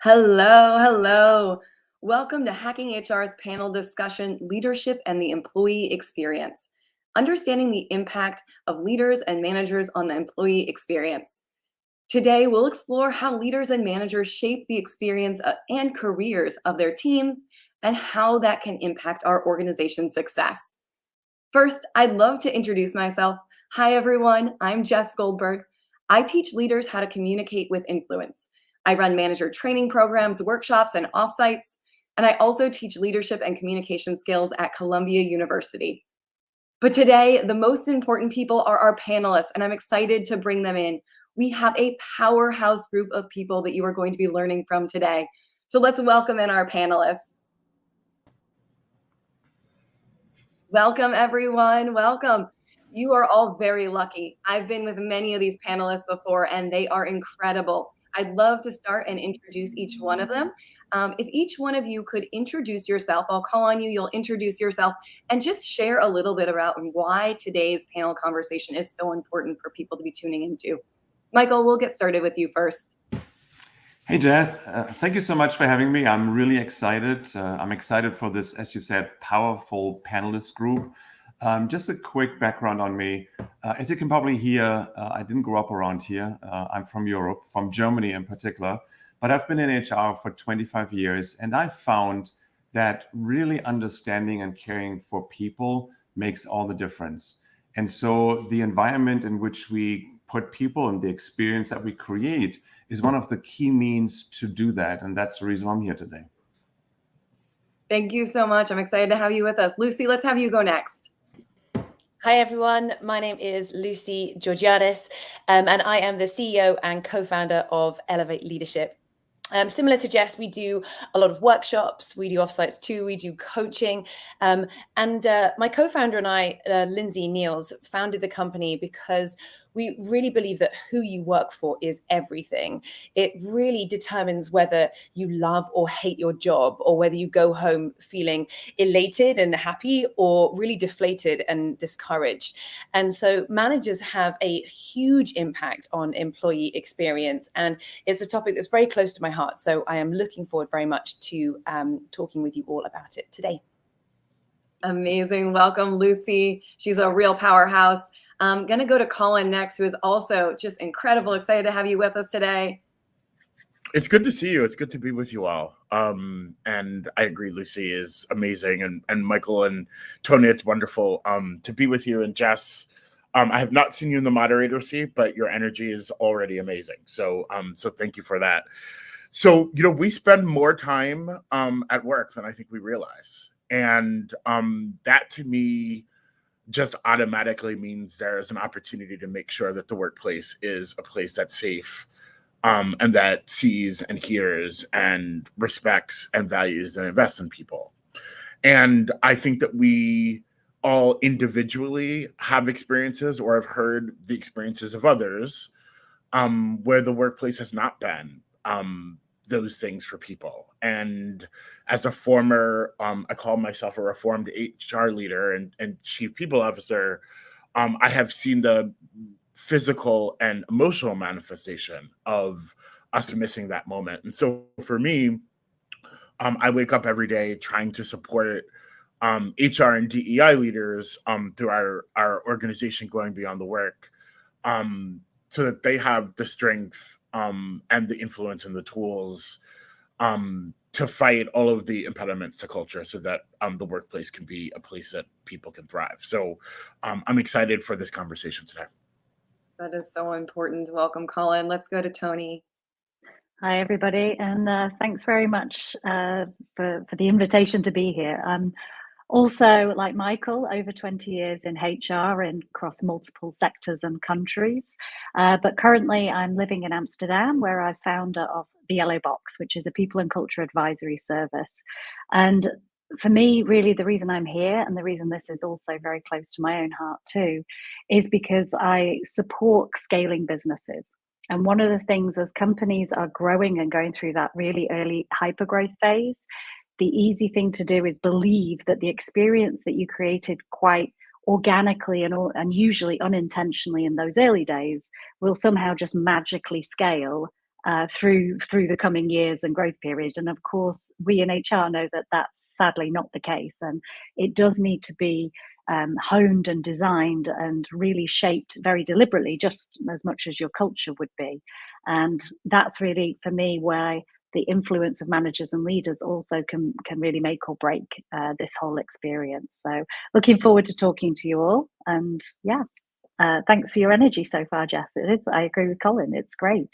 Hello, hello. Welcome to Hacking HR's panel discussion, Leadership and the Employee Experience. Understanding the impact of leaders and managers on the employee experience. Today, we'll explore how leaders and managers shape the experience and careers of their teams and how that can impact our organization's success. First, I'd love to introduce myself. Hi, everyone. I'm Jess Goldberg. I teach leaders how to communicate with influence. I run manager training programs, workshops, and offsites. And I also teach leadership and communication skills at Columbia University. But today, the most important people are our panelists, and I'm excited to bring them in. We have a powerhouse group of people that you are going to be learning from today. So let's welcome in our panelists. Welcome, everyone. Welcome. You are all very lucky. I've been with many of these panelists before, and they are incredible. I'd love to start and introduce each one of them. If each one of you could introduce yourself, I'll call on you, you'll introduce yourself, and just share a little bit about why today's panel conversation is so important for people to be tuning into. Michael, we'll get started with you first. Hey, Jess, thank you so much for having me. I'm really excited. I'm excited for this, as you said, powerful panelist group. Just a quick background on me. As you can probably hear, I didn't grow up around here. I'm from Europe, from Germany in particular, but I've been in HR for 25 years, and I found that really understanding and caring for people makes all the difference. And so the environment in which we put people and the experience that we create is one of the key means to do that. And that's the reason I'm here today. Thank you so much. I'm excited to have you with us. Lucy, let's have you go next. Hi, everyone. My name is Lucy Georgiadis, and I am the CEO and co-founder of Elevate Leadership. Similar to Jess, we do a lot of workshops, we do offsites too, we do coaching. And my co-founder and I, Lindsay Niels, founded the company because we really believe that who you work for is everything. It really determines whether you love or hate your job, or whether you go home feeling elated and happy or really deflated and discouraged. And so managers have a huge impact on employee experience. And it's a topic that's very close to my heart. So I am looking forward very much to talking with you all about it today. Amazing. Welcome, Lucy. She's a real powerhouse. I'm going to go to Colin next, who is also just incredible. Excited to have you with us today. It's good to see you. It's good to be with you all. And I agree, Lucy is amazing. And Michael and Tony, it's wonderful to be with you. And Jess, I have not seen you in the moderator seat, but your energy is already amazing. So thank you for that. So, we spend more time at work than I think we realize. And that to me just automatically means there is an opportunity to make sure that the workplace is a place that's safe and that sees and hears and respects and values and invests in people. And I think that we all individually have experiences or have heard the experiences of others where the workplace has not been those things for people. And as a former, I call myself a reformed HR leader and chief people officer, I have seen the physical and emotional manifestation of us missing that moment. And so for me, I wake up every day trying to support HR and DEI leaders through our organization Going Beyond the Work, so that they have the strength and the influence and the tools to fight all of the impediments to culture so that the workplace can be a place that people can thrive. So I'm excited for this conversation today. That is so important. Welcome, Colin. Let's go to Tony. Hi, everybody, and thanks very much for the invitation to be here. I'm also, like Michael, over 20 years in HR and across multiple sectors and countries. But currently, I'm living in Amsterdam, where I'm founder of the Yellow Box, which is a people and culture advisory service. And for me, really, the reason I'm here and the reason this is also very close to my own heart too, is because I support scaling businesses. And one of the things as companies are growing and going through that really early hypergrowth phase, the easy thing to do is believe that the experience that you created quite organically and usually unintentionally in those early days will somehow just magically scale through the coming years and growth period. And of course, we in HR know that that's sadly not the case, and it does need to be honed and designed and really shaped very deliberately, just as much as your culture would be. And that's really, for me, where the influence of managers and leaders also can really make or break this whole experience. So looking forward to talking to you all. And yeah, thanks for your energy so far, Jess. I agree with Colin. It's great.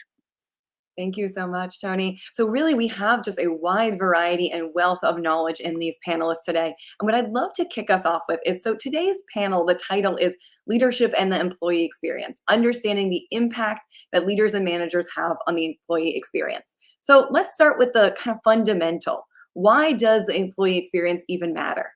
Thank you so much, Tony. So really, we have just a wide variety and wealth of knowledge in these panelists today. And what I'd love to kick us off with is, so today's panel, the title is Leadership and the Employee Experience, understanding the impact that leaders and managers have on the employee experience. So let's start with the kind of fundamental. Why does the employee experience even matter?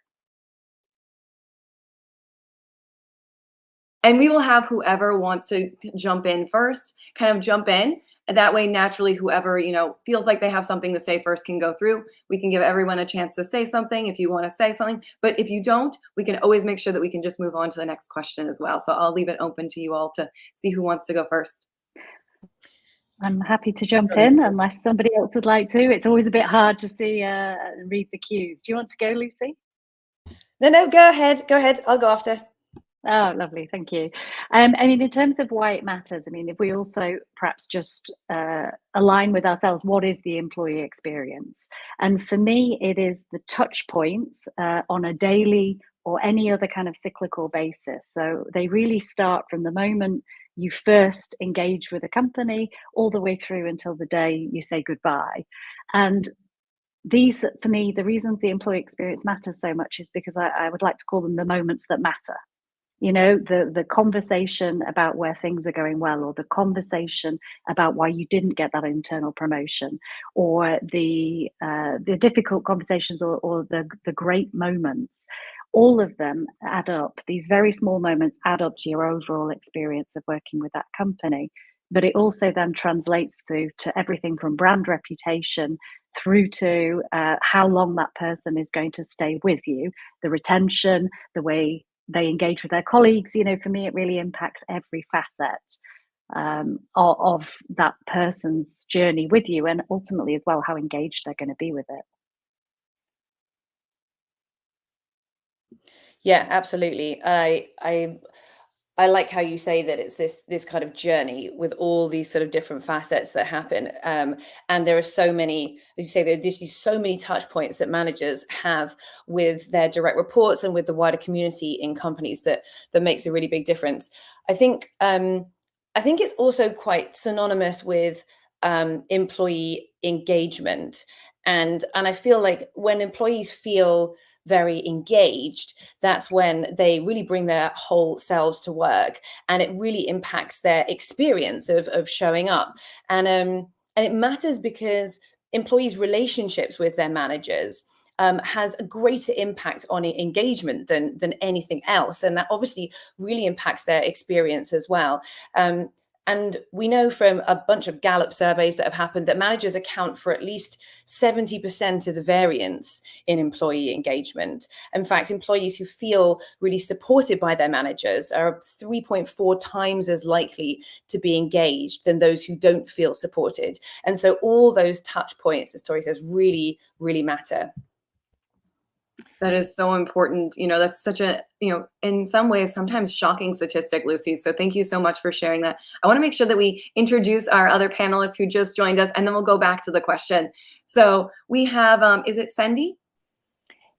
And we will have whoever wants to jump in first, kind of jump in. And that way, naturally, whoever, feels like they have something to say first can go through. We can give everyone a chance to say something if you want to say something. But if you don't, we can always make sure that we can just move on to the next question as well. So I'll leave it open to you all to see who wants to go first. I'm happy to jump in unless somebody else would like to. It's always a bit hard to see, read the cues. Do you want to go, Lucy? No, go ahead. Go ahead. I'll go after. Oh, lovely. Thank you. I mean, in terms of why it matters, I mean, if we also perhaps just align with ourselves, what is the employee experience? And for me, it is the touch points on a daily or any other kind of cyclical basis. So they really start from the moment you first engage with a company all the way through until the day you say goodbye. And these, for me, the reasons the employee experience matters so much is because I would like to call them the moments that matter. The conversation about where things are going well, or the conversation about why you didn't get that internal promotion, or the difficult conversations, or the great moments. All of them add up. These very small moments add up to your overall experience of working with that company. But it also then translates through to everything from brand reputation through to how long that person is going to stay with you, the retention, the way they engage with their colleagues. For me, it really impacts every facet of that person's journey with you, and ultimately as well, how engaged they're going to be with it. Yeah, absolutely. I like how you say that it's this kind of journey with all these sort of different facets that happen. And there are so many, as you say, there's so many touch points that managers have with their direct reports and with the wider community in companies that makes a really big difference. I think it's also quite synonymous with employee engagement. And I feel like when employees feel very engaged, that's when they really bring their whole selves to work, and it really impacts their experience of showing up. And it matters because employees' relationships with their managers has a greater impact on engagement than anything else, and that obviously really impacts their experience as well. And we know from a bunch of Gallup surveys that have happened that managers account for at least 70% of the variance in employee engagement. In fact, employees who feel really supported by their managers are 3.4 times as likely to be engaged than those who don't feel supported. And so all those touch points, as Tori says, really, really matter. That is so important. That's such a, in some ways, sometimes shocking statistic, Lucy. So thank you so much for sharing that. I want to make sure that we introduce our other panelists who just joined us, and then we'll go back to the question. So we have, is it Sandy?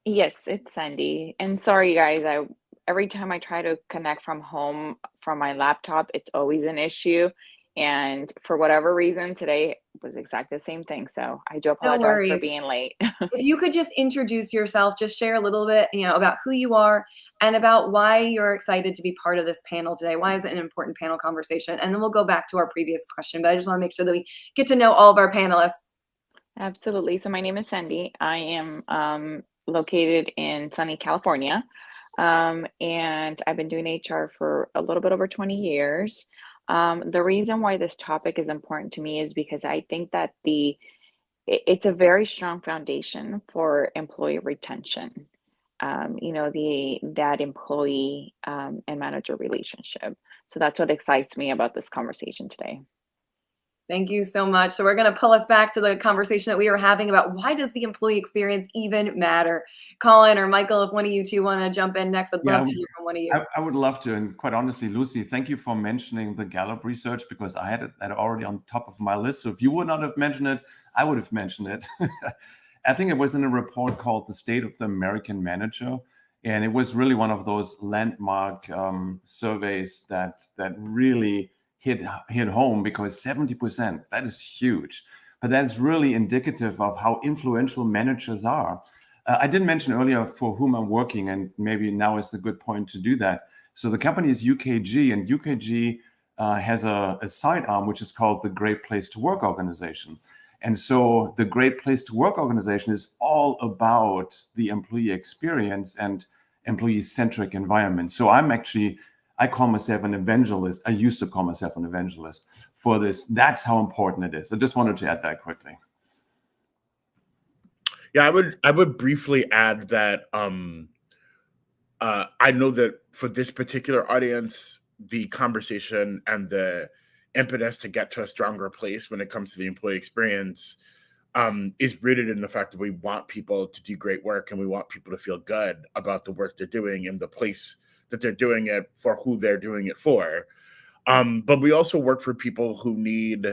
Yes, it's Sandy. And sorry, guys, every time I try to connect from home from my laptop, it's always an issue. And for whatever reason, today was exactly the same thing. So I do apologize for being late. If you could just introduce yourself, just share a little bit, about who you are and about why you're excited to be part of this panel today. Why is it an important panel conversation? And then we'll go back to our previous question, but I just want to make sure that we get to know all of our panelists. Absolutely. So my name is Sandy. I am located in sunny California. And I've been doing HR for a little bit over 20 years. The reason why this topic is important to me is because I think that it's a very strong foundation for employee retention. That employee and manager relationship. So that's what excites me about this conversation today. Thank you so much. So we're going to pull us back to the conversation that we were having about why does the employee experience even matter? Colin or Michael, if one of you two want to jump in next, I'd love to hear from one of you. I would love to. And quite honestly, Lucy, thank you for mentioning the Gallup research, because I had that already on top of my list. So if you would not have mentioned it, I would have mentioned it. I think it was in a report called The State of the American Manager. And it was really one of those landmark surveys that really hit home, because 70%, that is huge. But that's really indicative of how influential managers are. I didn't mention earlier for whom I'm working, and maybe now is a good point to do that. So the company is UKG, and UKG has a sidearm which is called the Great Place to Work organization. And so the Great Place to Work organization is all about the employee experience and employee-centric environment. So I call myself an evangelist. I used to call myself an evangelist for this. That's how important it is. I just wanted to add that quickly. Yeah, I would briefly add that I know that for this particular audience, the conversation and the impetus to get to a stronger place when it comes to the employee experience is rooted in the fact that we want people to do great work, and we want people to feel good about the work they're doing and the place that they're doing it for, who they're doing it for. But we also work for people who need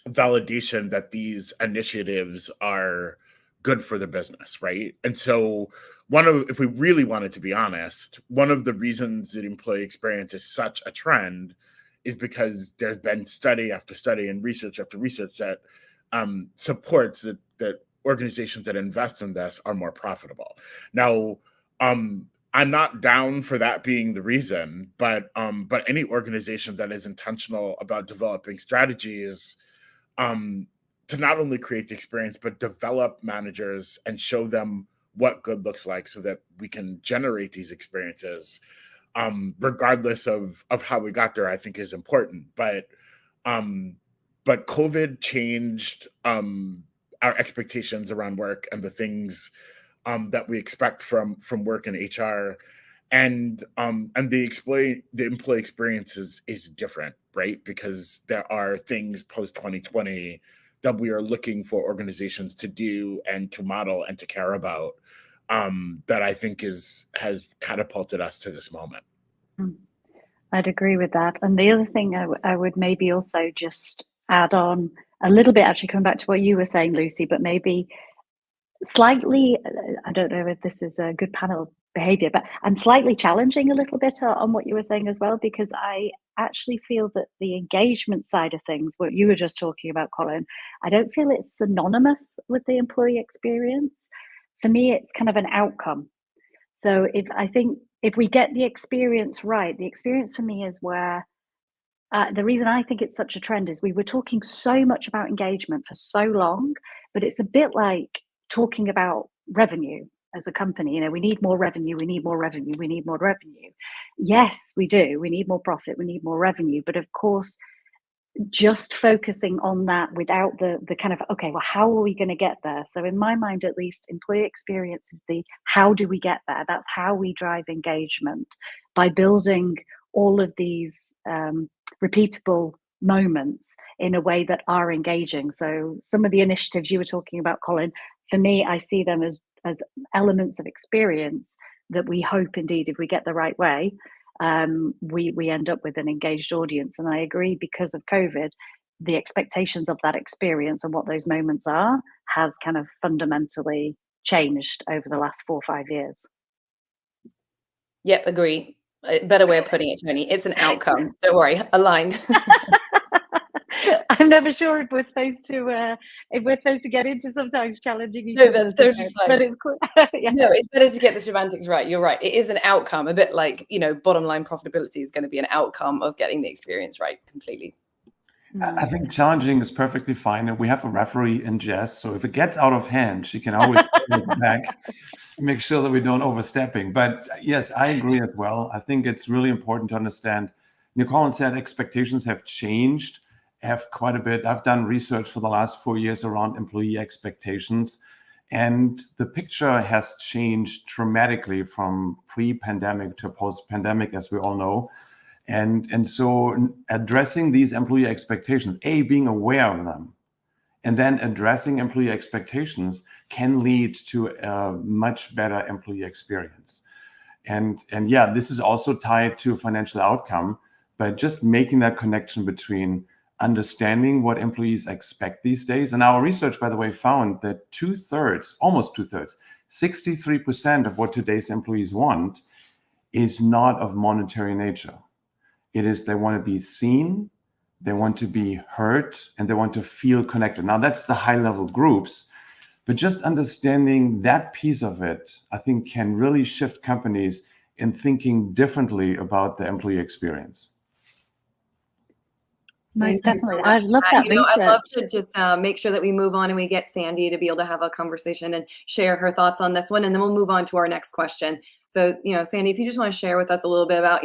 validation that these initiatives are good for the business, right? And so if we really wanted to be honest, one of the reasons that employee experience is such a trend is because there's been study after study and research after research that supports that organizations that invest in this are more profitable. Now, I'm not down for that being the reason, but any organization that is intentional about developing strategies to not only create the experience, but develop managers and show them what good looks like, so that we can generate these experiences, regardless of how we got there, I think is important. But COVID changed our expectations around work and the things that we expect from work in HR, and the employee experience is different, right? Because there are things post 2020 that we are looking for organizations to do and to model and to care about, that I think has catapulted us to this moment. I'd agree with that. And the other thing I would maybe also just add on a little bit, actually coming back to what you were saying, Lucy, but maybe slightly, I don't know if this is a good panel behavior, but I'm slightly challenging a little bit on what you were saying as well, because I actually feel that the engagement side of things, what you were just talking about, Colin, I don't feel it's synonymous with the employee experience. For me, it's kind of an outcome. So if we get the experience right, the experience for me is where the reason I think it's such a trend is we were talking so much about engagement for so long, but it's a bit like talking about revenue as a company. We need more revenue, we need more revenue, we need more revenue. Yes, we do. We need more profit, we need more revenue. But of course, just focusing on that without the kind of, okay, well, how are we going to get there? So in my mind, at least, employee experience is the how do we get there? That's how we drive engagement, by building all of these repeatable moments in a way that are engaging. So some of the initiatives you were talking about, Colin, for me, I see them as elements of experience that we hope, indeed, if we get the right way, we end up with an engaged audience. And I agree, because of COVID, the expectations of that experience and what those moments are has kind of fundamentally changed over the last 4 or 5 years. Yep, agree. Better way of putting it, Tony. It's an outcome. Don't worry, aligned. I'm never sure if we're supposed to get into sometimes challenging each No, other. that's totally fine. But it's cool. Yeah. No, it's better to get the semantics right. You're right. It is an outcome, a bit like, bottom line profitability is going to be an outcome of getting the experience right completely. I think challenging is perfectly fine. And we have a referee in Jess, so if it gets out of hand, she can always pull it back, make sure that we don't overstepping. But yes, I agree as well. I think it's really important to understand. Colin said expectations have changed, have quite a bit. I've done research for the last 4 years around employee expectations, and the picture has changed dramatically from pre-pandemic to post-pandemic, as we all know. And so addressing these employee expectations, being aware of them, and then addressing employee expectations can lead to a much better employee experience. And yeah, this is also tied to financial outcome, but just making that connection between understanding what employees expect these days. And our research, by the way, found that almost two thirds, 63% of what today's employees want is not of monetary nature. It is they want to be seen, they want to be heard, and they want to feel connected. Now, that's the high-level groups, but just understanding that piece of it, I think, can really shift companies in thinking differently about the employee experience. Most Thank you so definitely. much I love for that You know, I'd love research. to just make sure that we move on and we get Sandy to be able to have a conversation and share her thoughts on this one, and then we'll move on to our next question. So, Sandy, if you just want to share with us a little bit about,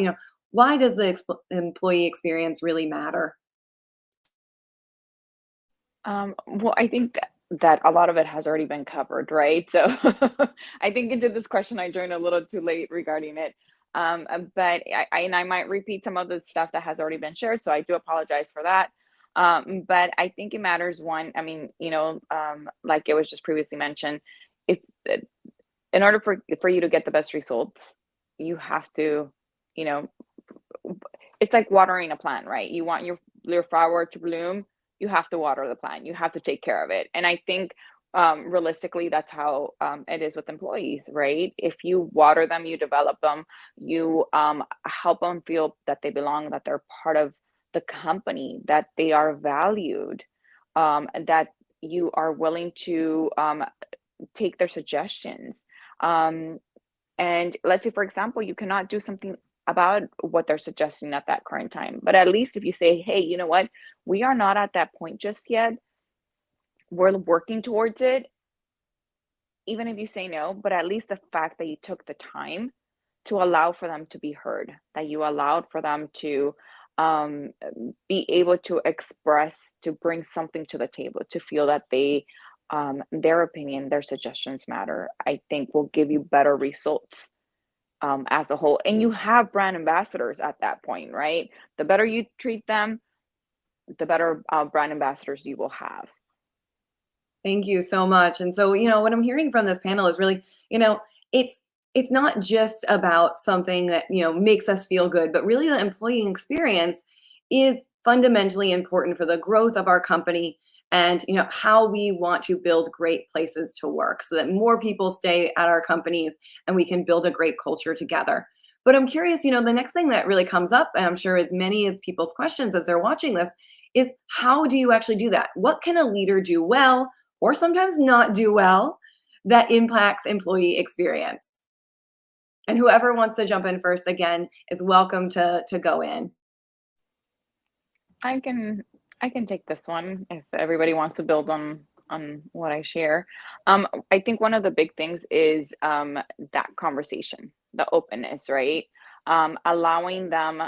why does the employee experience really matter? Well, I think that a lot of it has already been covered, right? So I think into this question, I joined a little too late regarding it. But I might repeat some of the stuff that has already been shared, so I do apologize for that. But I think it matters. One, I mean, like it was just previously mentioned, if in order for you to get the best results, you have to, you know, it's like watering a plant, right? You want your flower to bloom, you have to water the plant, you have to take care of it. And I think realistically, that's how it is with employees, right? If you water them, you develop them, you help them feel that they belong, that they're part of the company, that they are valued, that you are willing to take their suggestions. And let's say, for example, you cannot do something about what they're suggesting at that current time. But at least if you say, hey, you know what, we are not at that point just yet, we're working towards it. Even if you say no, but at least the fact that you took the time to allow for them to be heard, that you allowed for them to be able to express, to bring something to the table, to feel that their opinion, their suggestions matter, I think will give you better results as a whole. And you have brand ambassadors at that point, right? The better you treat them, the better brand ambassadors you will have. Thank you so much. And so, what I'm hearing from this panel is really, it's not just about something that, makes us feel good, but really the employee experience is fundamentally important for the growth of our company and, how we want to build great places to work so that more people stay at our companies and we can build a great culture together. But I'm curious, the next thing that really comes up, and I'm sure is many of people's questions as they're watching this, is how do you actually do that? What can a leader do well, or sometimes not do well, that impacts employee experience? And whoever wants to jump in first, again, is welcome to go in. I can take this one if everybody wants to build on what I share. I think one of the big things is that conversation, the openness, right? Allowing them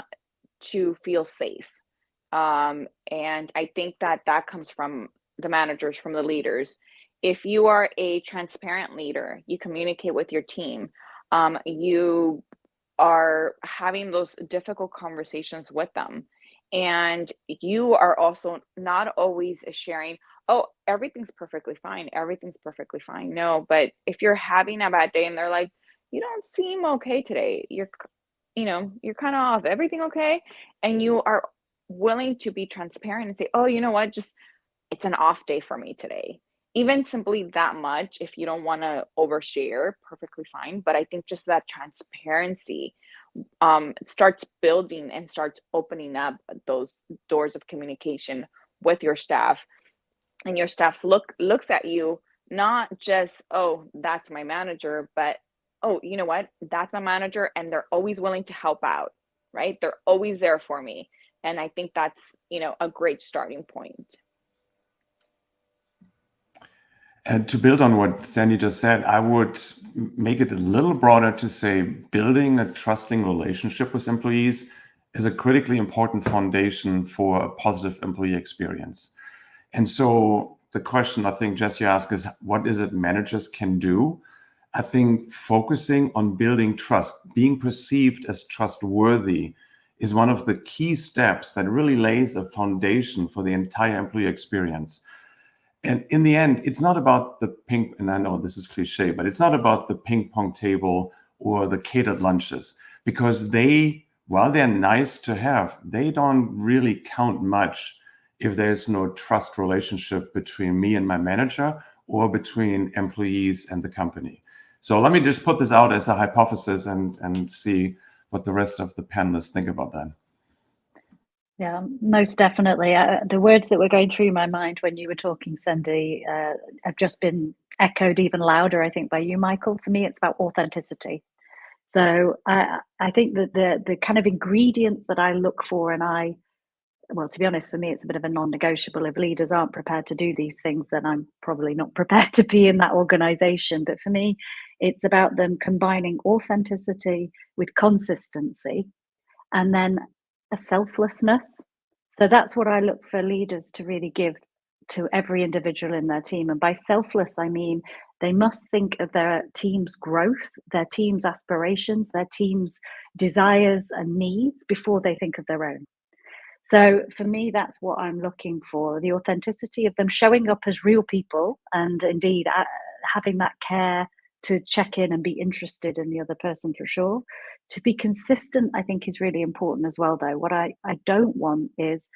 to feel safe. And I think that comes from the managers, from the leaders. If you are a transparent leader, you communicate with your team, you are having those difficult conversations with them, and you are also not always sharing, oh, everything's perfectly fine, no. But if you're having a bad day and they're like, you don't seem okay today, you're kind of off, everything okay? And you are willing to be transparent and say, oh, you know what, just it's an off day for me today. Even simply that much, if you don't want to overshare, perfectly fine. But I think just that transparency starts building and starts opening up those doors of communication with your staff. And your staff looks at you, not just, oh, that's my manager, but, oh, you know what, that's my manager, and they're always willing to help out, right? They're always there for me. And I think that's, a great starting point. And to build on what Sandy just said, I would make it a little broader to say building a trusting relationship with employees is a critically important foundation for a positive employee experience. And so the question I think, Jess, you ask is, what is it managers can do? I think focusing on building trust, being perceived as trustworthy, is one of the key steps that really lays a foundation for the entire employee experience. And in the end, it's not about the ping, and I know this is cliche, but it's not about the ping pong table or the catered lunches, because they, while they're nice to have, they don't really count much if there's no trust relationship between me and my manager or between employees and the company. So let me just put this out as a hypothesis and see what the rest of the panelists think about that. Yeah, most definitely. The words that were going through my mind when you were talking, Sandy, have just been echoed even louder, I think, by you, Michael. For me, it's about authenticity. So I think that the kind of ingredients that I look for, and well, to be honest, for me, it's a bit of a non-negotiable. If leaders aren't prepared to do these things, then I'm probably not prepared to be in that organization. But for me, it's about them combining authenticity with consistency, and then a selflessness. So that's what I look for leaders to really give to every individual in their team. And by selfless, I mean they must think of their team's growth, their team's aspirations, their team's desires and needs before they think of their own. So for me, that's what I'm looking for, the authenticity of them showing up as real people, and indeed having that care to check in and be interested in the other person for sure. To be consistent, I think, is really important as well, though. What I don't want is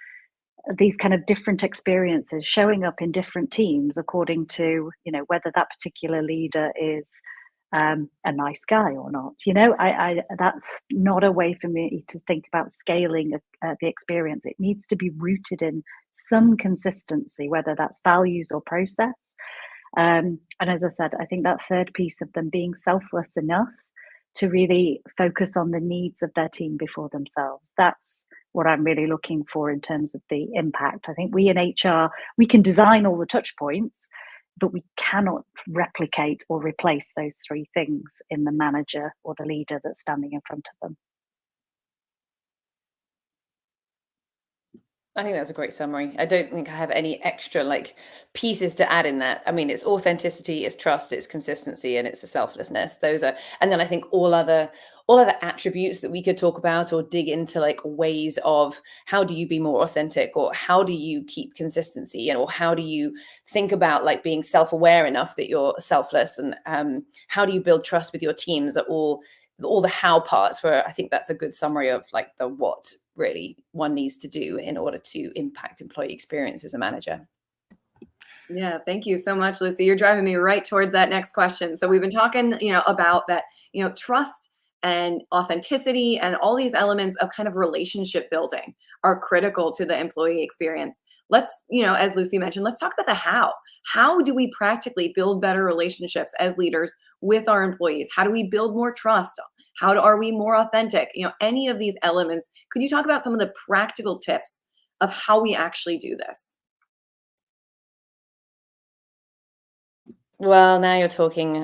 these kind of different experiences showing up in different teams according to, whether that particular leader is a nice guy or not. I that's not a way for me to think about scaling the experience. It needs to be rooted in some consistency, whether that's values or process. And as I said, I think that third piece of them being selfless enough to really focus on the needs of their team before themselves. That's what I'm really looking for in terms of the impact. I think we in HR, we can design all the touch points, but we cannot replicate or replace those three things in the manager or the leader that's standing in front of them. I think that's a great summary. I don't think I have any extra pieces to add in that. I mean, it's authenticity, it's trust, it's consistency, and it's a selflessness. Those are, and then I think all other attributes that we could talk about or dig into, ways of how do you be more authentic, or how do you keep consistency, or how do you think about being self-aware enough that you're selfless, and how do you build trust with your teams, are all the how parts, where I think that's a good summary of the what really one needs to do in order to impact employee experience as a manager. Yeah, thank you so much, Lucy. You're driving me right towards that next question. So we've been talking, about that, trust and authenticity and all these elements of kind of relationship building are critical to the employee experience. Let's, as Lucy mentioned, let's talk about the how. How do we practically build better relationships as leaders with our employees? How do we build more trust? Are we more authentic? Any of these elements. Could you talk about some of the practical tips of how we actually do this? Well, now you're talking.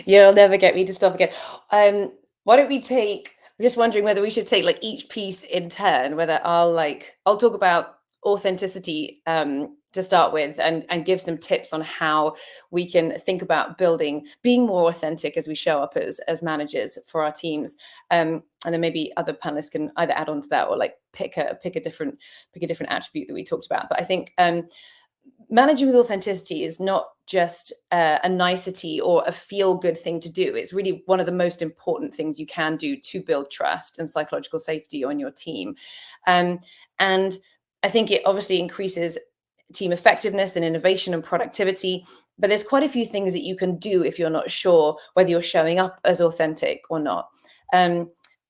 You'll never get me to stop again. Why don't we take, I'm just wondering whether we should take beach piece in turn, whether I'll talk about authenticity to start with, and give some tips on how we can think about being more authentic as we show up as managers for our teams. And then maybe other panelists can either add on to that or pick a different attribute that we talked about. But I think managing with authenticity is not just a nicety or a feel-good thing to do. It's really one of the most important things you can do to build trust and psychological safety on your team. And I think it obviously increases team effectiveness and innovation and productivity, but there's quite a few things that you can do if you're not sure whether you're showing up as authentic or not. And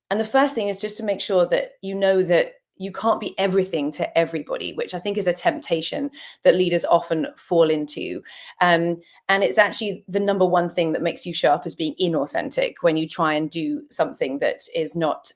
the first thing is just to make sure that you know that you can't be everything to everybody, which I think is a temptation that leaders often fall into. And it's actually the number one thing that makes you show up as being inauthentic when you try and do something that is not,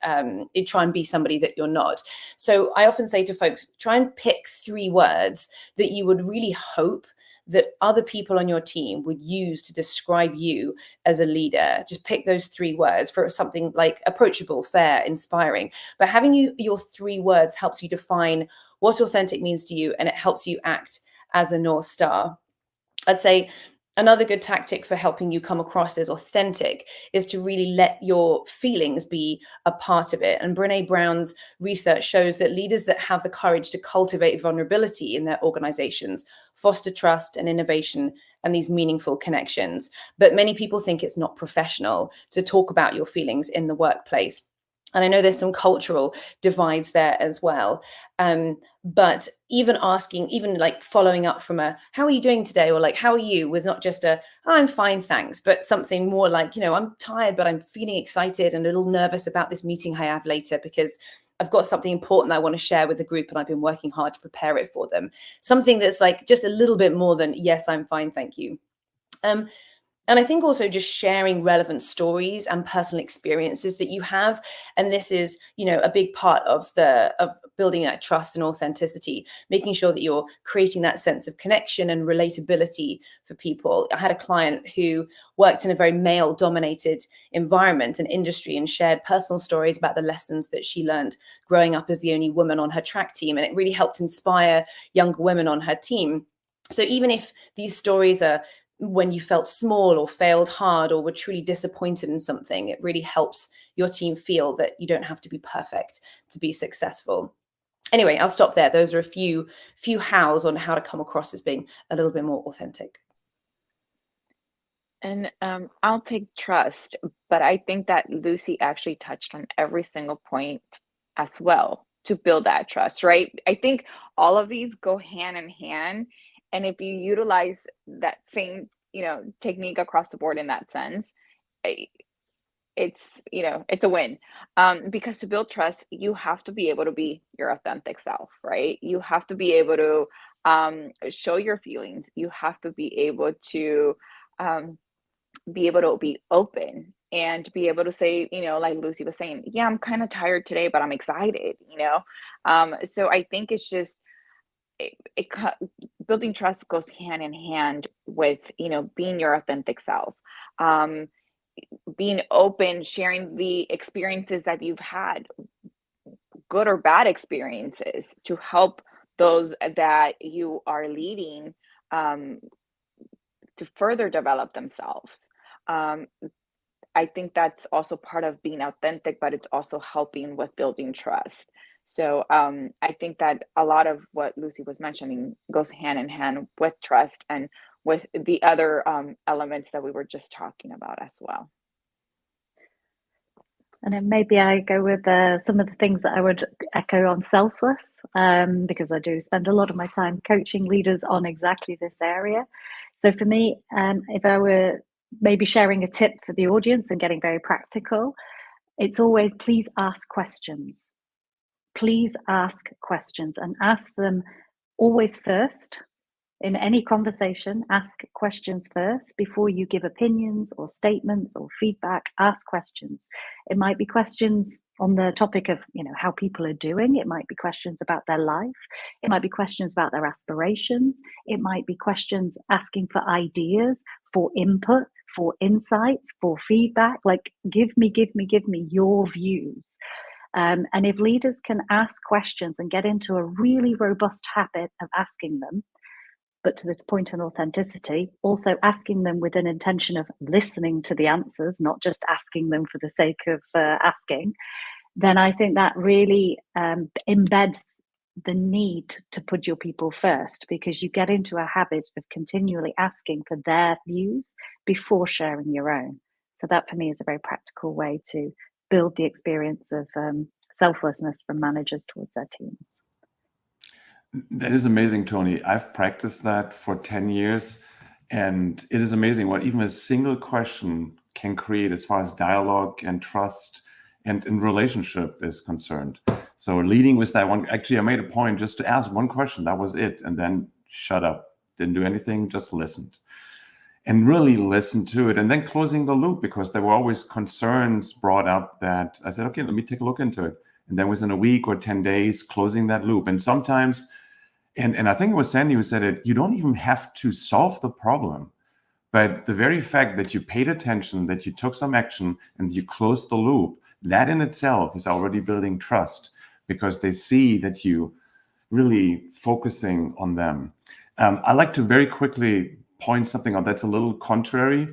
you try and be somebody that you're not. So I often say to folks, try and pick 3 words that you would really hope that other people on your team would use to describe you as a leader. Just pick those 3 words for something like approachable, fair, inspiring. But having your 3 words helps you define what authentic means to you, and it helps you act as a North Star. I'd say Another good tactic for helping you come across as authentic is to really let your feelings be a part of it. And Brené Brown's research shows that leaders that have the courage to cultivate vulnerability in their organizations foster trust and innovation and these meaningful connections. But many people think it's not professional to talk about your feelings in the workplace. And I know there's some cultural divides there as well. But even asking, even like following up from a, how are you doing today? Or like, how are you? Was not just a, oh, I'm fine, thanks, but something more like, you know, I'm tired, but I'm feeling excited and a little nervous about this meeting I have later because I've got something important I want to share with the group and I've been working hard to prepare it for them. Something that's like just a little bit more than, yes, I'm fine, thank you. And I think also just sharing relevant stories and personal experiences that you have. And this is, you know, a big part of building that trust and authenticity, making sure that you're creating that sense of connection and relatability for people. I had a client who worked in a very male dominated environment and industry and shared personal stories about the lessons that she learned growing up as the only woman on her track team. And it really helped inspire younger women on her team. So even if these stories are when you felt small or failed hard or were truly disappointed in something, it really helps your team feel that you don't have to be perfect to be successful. Anyway, I'll stop there. Those are a few hows on how to come across as being a little bit more authentic. And I'll take trust, but I think that Lucy actually touched on every single point as well to build that trust, right? I think all of these go hand in hand. And if you utilize that same, you know, technique across the board in that sense, it's, you know, it's a win. Because to build trust, you have to be able to be your authentic self, right? You have to be able to show your feelings. You have to be able to be open and be able to say, you know, like Lucy was saying, yeah, I'm kind of tired today, but I'm excited, you know? So I think it's just, building trust goes hand in hand with, you know, being your authentic self, being open, sharing the experiences that you've had, good or bad experiences, to help those that you are leading to further develop themselves. I think that's also part of being authentic, but it's also helping with building trust. So I think that a lot of what Lucy was mentioning goes hand in hand with trust and with the other elements that we were just talking about as well. And then maybe I go with some of the things that I would echo on selfless, because I do spend a lot of my time coaching leaders on exactly this area. So for me, if I were maybe sharing a tip for the audience and getting very practical, it's always please ask questions. Please ask questions and ask them always first. In any conversation, ask questions first before you give opinions or statements or feedback. Ask questions. It might be questions on the topic of, you know, how people are doing. It might be questions about their life. It might be questions about their aspirations. It might be questions asking for ideas, for input, for insights, for feedback. Like, give me your views. And if leaders can ask questions and get into a really robust habit of asking them, but to the point of authenticity, also asking them with an intention of listening to the answers, not just asking them for the sake of asking, then I think that really embeds the need to put your people first, because you get into a habit of continually asking for their views before sharing your own. So that for me is a very practical way to build the experience of selflessness from managers towards their teams. That is amazing, Tony. I've practiced that for 10 years, and it is amazing what even a single question can create as far as dialogue and trust and in relationship is concerned. So leading with that one, actually, I made a point just to ask one question. That was it. And then shut up, didn't do anything, just listened. And really listen to it, and then closing the loop, because there were always concerns brought up that I said, okay, let me take a look into it. And then within a week or 10 days, closing that loop. And sometimes, and I think it was Sandy who said it, you don't even have to solve the problem. But the very fact that you paid attention, that you took some action, and you closed the loop, that in itself is already building trust, because they see that you really focusing on them. I'd like to very quickly point something out that's a little contrary.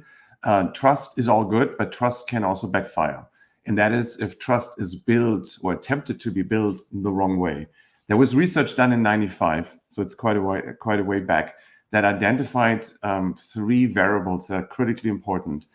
Trust is all good, but trust can also backfire. And that is if trust is built or attempted to be built the wrong way. There was research done in '95, so it's quite a way back, that identified 3 variables that are critically important: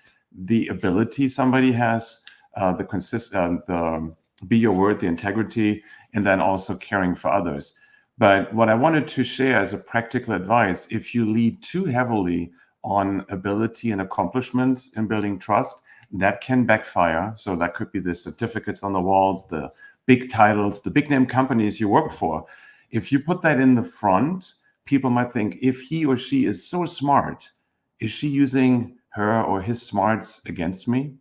the ability somebody has, the be your word, the integrity, and then also caring for others. But what I wanted to share as a practical advice, if you lead too heavily on ability and accomplishments in building trust, that can backfire. So that could be the certificates on the walls, the big titles, the big name companies you work for. If you put that in the front, people might think, if he or she is so smart, is she using her or his smarts against me?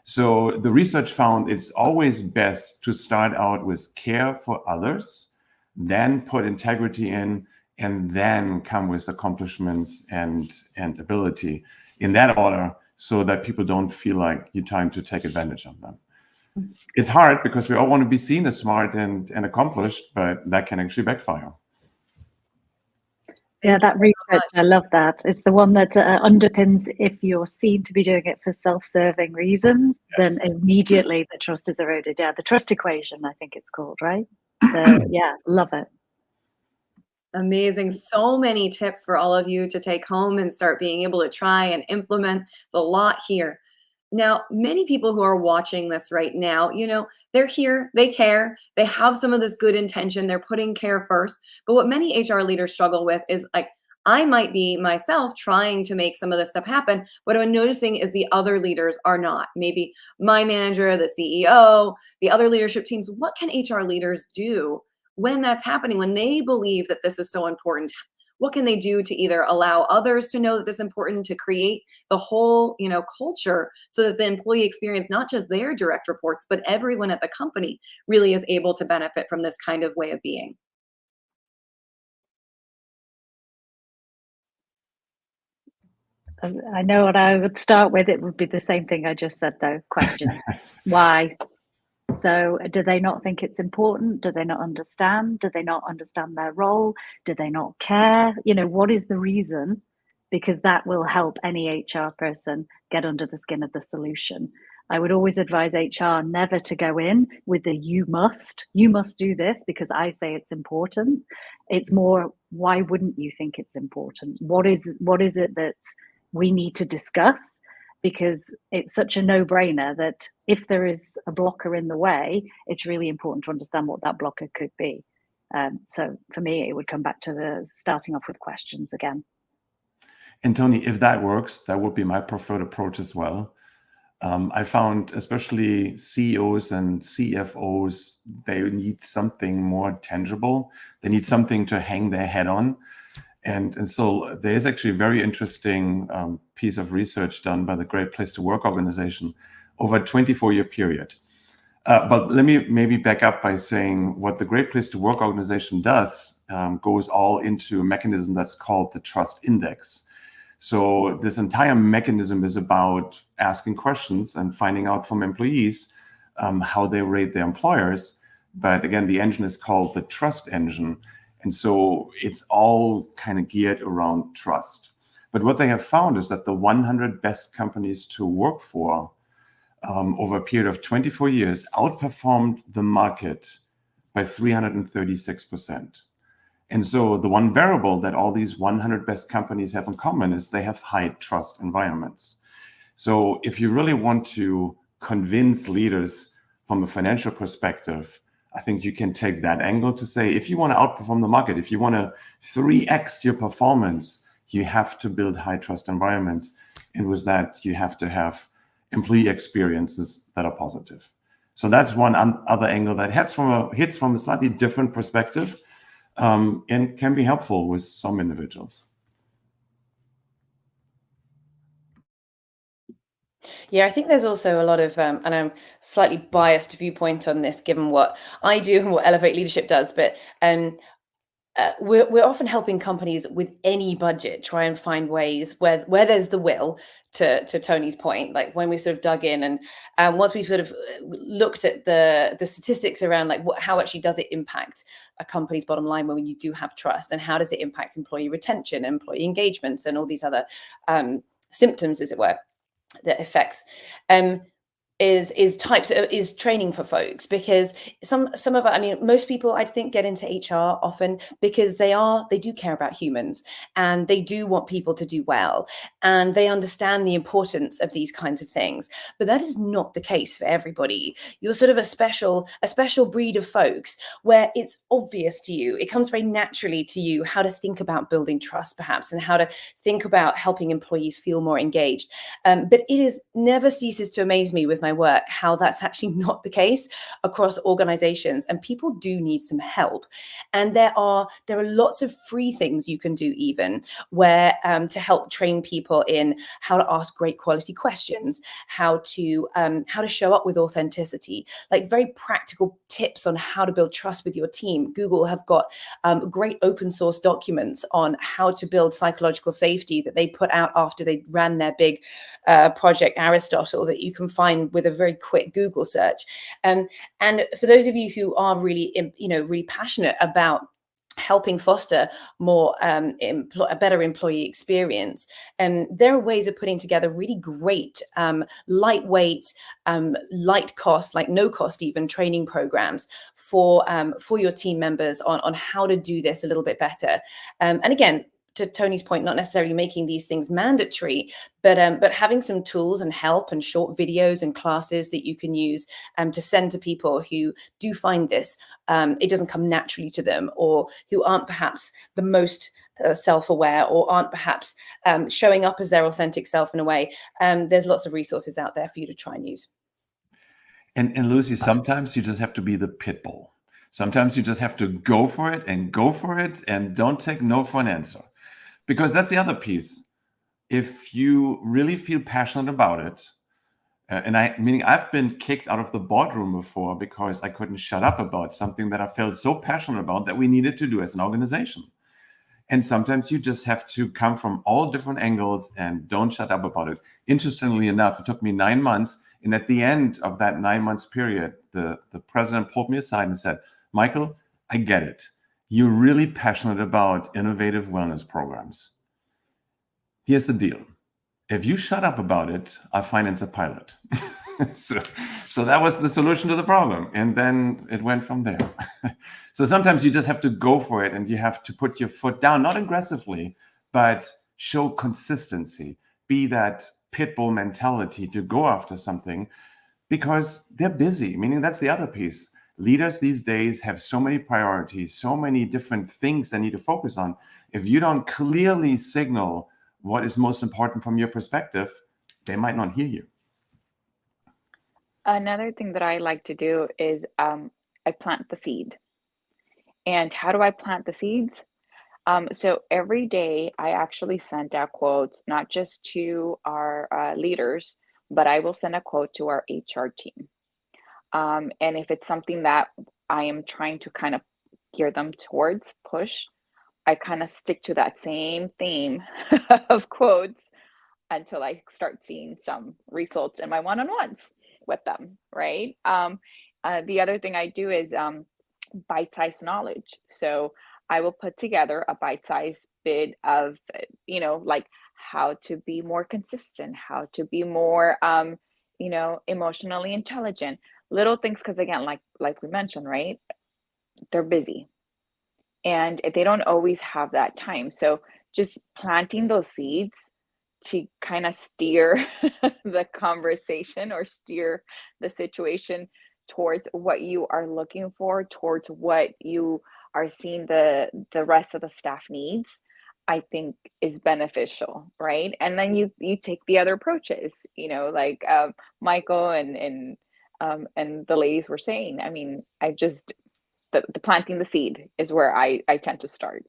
So the research found it's always best to start out with care for others, then put integrity in, and then come with accomplishments and ability in that order, so that people don't feel like you're trying to take advantage of them. It's hard because we all want to be seen as smart and accomplished, but that can actually backfire. Yeah, that research, I love that. It's the one that underpins if you're seen to be doing it for self-serving reasons, Yes. then immediately the trust is eroded. Yeah, the trust equation, I think it's called, right? So, yeah, love it. Amazing. So many tips for all of you to take home and start being able to try and implement. There's a lot here. Now, many people who are watching this right now, they're here, they care, they have some of this good intention, they're putting care first. But what many HR leaders struggle with is like, I might be myself trying to make some of this stuff happen. What I'm noticing is the other leaders are not. Maybe my manager, the CEO, the other leadership teams. What can HR leaders do when that's happening, when they believe that this is so important? What can they do to either allow others to know that this is important, to create the whole, culture, so that the employee experience, not just their direct reports, but everyone at the company really is able to benefit from this kind of way of being? I know what I would start with. It would be the same thing I just said, though. Questions. Why? So do they not think it's important? Do they not understand? Do they not understand their role? Do they not care? What is the reason? Because that will help any HR person get under the skin of the solution. I would always advise HR never to go in with the you must do this because I say it's important. It's more, why wouldn't you think it's important? What is it that we need to discuss? Because it's such a no-brainer that if there is a blocker in the way, it's really important to understand what that blocker could be. So for me, it would come back to the starting off with questions again. And Tony, if that works, that would be my preferred approach as well. I found especially CEOs and CFOs, they need something more tangible. They need something to hang their head on. And so there is actually a very interesting piece of research done by the Great Place to Work organization over a 24-year period. But let me maybe back up by saying what the Great Place to Work organization does goes all into a mechanism that's called the Trust Index. So this entire mechanism is about asking questions and finding out from employees how they rate their employers. But again, the engine is called the Trust Engine. And so it's all kind of geared around trust. But what they have found is that the 100 best companies to work for over a period of 24 years outperformed the market by 336%. And so the one variable that all these 100 best companies have in common is they have high trust environments. So if you really want to convince leaders from a financial perspective, I think you can take that angle to say, if you want to outperform the market, if you want to 3x your performance, you have to build high trust environments. And with that, you have to have employee experiences that are positive. So that's one other angle that hits from a slightly different perspective and can be helpful with some individuals. Yeah, I think there's also a lot of, and I'm slightly biased viewpoint on this, given what I do and what Elevate Leadership does, but we're often helping companies with any budget try and find ways where there's the will, to Tony's point, like when we sort of dug in and once we sort of looked at the statistics around like how actually does it impact a company's bottom line when you do have trust, and how does it impact employee retention, employee engagement, and all these other symptoms, as it were, that affects is training for folks, because some of I mean, most people I think get into HR often because they do care about humans, and they do want people to do well, and they understand the importance of these kinds of things. But that is not the case for everybody. You're sort of a special breed of folks where it's obvious to you, it comes very naturally to you how to think about building trust, perhaps, and how to think about helping employees feel more engaged. But it never ceases to amaze me with my work how that's actually not the case across organizations, and people do need some help. And there are lots of free things you can do, even where to help train people in how to ask great quality questions, how to show up with authenticity, like very practical tips on how to build trust with your team. Google have got great open source documents on how to build psychological safety that they put out after they ran their big project Aristotle, that you can find with a very quick Google search. And for those of you who are really, really passionate about helping foster more a better employee experience, there are ways of putting together really great lightweight, light cost, like no cost even, training programs for your team members on how to do this a little bit better. And again, to Tony's point, not necessarily making these things mandatory, but having some tools and help and short videos and classes that you can use to send to people who do find this, it doesn't come naturally to them, or who aren't perhaps the most self-aware, or aren't perhaps showing up as their authentic self in a way. There's lots of resources out there for you to try and use. And Lucy, sometimes you just have to be the pit bull. Sometimes you just have to go for it and don't take no for an answer. Because that's the other piece. If you really feel passionate about it, meaning I've been kicked out of the boardroom before because I couldn't shut up about something that I felt so passionate about that we needed to do as an organization. And sometimes you just have to come from all different angles and don't shut up about it. Interestingly enough, it took me 9 months. And at the end of that 9 months period, the president pulled me aside and said, "Michael, I get it. You're really passionate about innovative wellness programs. Here's the deal. If you shut up about it, I'll finance a pilot." So that was the solution to the problem. And then it went from there. So sometimes you just have to go for it, and you have to put your foot down, not aggressively, but show consistency. Be that pit bull mentality to go after something, because they're busy. Meaning that's the other piece. Leaders these days have so many priorities, so many different things they need to focus on. If you don't clearly signal what is most important from your perspective, they might not hear you. Another thing that I like to do is I plant the seed. And how do I plant the seeds? So every day I actually send out quotes, not just to our leaders, but I will send a quote to our HR team. And if it's something that I am trying to kind of gear them towards, push, I kind of stick to that same theme of quotes until I start seeing some results in my one-on-ones with them, right? The other thing I do is bite-sized knowledge. So I will put together a bite-sized bit of, like how to be more consistent, how to be more, emotionally intelligent. Little things, because again, like we mentioned, right? They're busy and they don't always have that time. So just planting those seeds to kind of steer the conversation or steer the situation towards what you are looking for, towards what you are seeing the rest of the staff needs, I think is beneficial, right? And then you take the other approaches, like Michael and the ladies were saying. I mean, the planting the seed is where I tend to start.